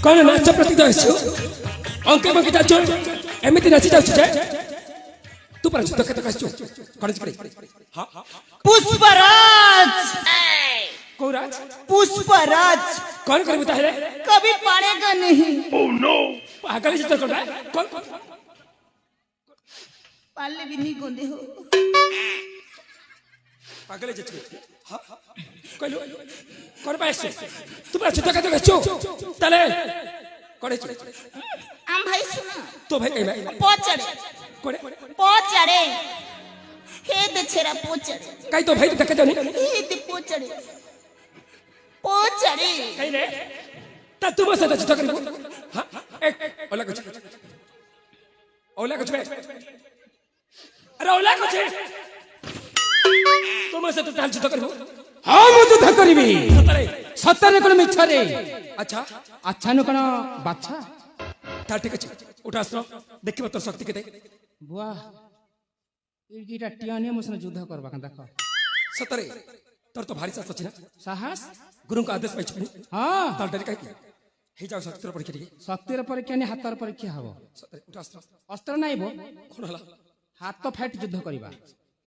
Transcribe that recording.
कौन नाच प्रति दयसु अंके बंके जाचो एमिति नाची जाचो जे तू पर तो के तो कहचो कॉलेज पढ़ी हां पुष्पराज कोराज पुष्पराज कौन करे बता है कभी पाएगा नहीं। ओह नो पागल चित्र कर रहा है कौन पाले भी नहीं गोंदे हो पागल चित्र हां कहलो कौन पाएस तू पर चित्र के तो कहचो तले करे आम भाई सुना तो भाई कहीं पोचड़े करे पोचड़े हे दछेरा पोचड़े कहीं तो भाई तो देखे जानी हे दे पोचड़े पोचड़े कहीं रे ता तू बस चित्र कर हां एक ओला कुछ अरे ओला कुछ तुम से तो चित्र कर हाँ मु युद्ध करिबी सतरे सतरे कोन मिछ रे अच्छा अच्छा न कोन बाछा ता ठीक अछि उठा अस्त्र देखिबो तो शक्ति के दे बुआ इटा टियाने मुसन युद्ध करबा का देखो सतरे तोर तो भारी साहस अछि ना साहस गुरु का आदेश पाइछ हां ता डर कहि हे जाओ शक्ति परीक्षा दिए शक्तिर परीक्षा नि हातर परीक्षा हबो सतरे उठा अस्त्र अस्त्र नाइबो कोन हला हाथ तो फाइट युद्ध करिबा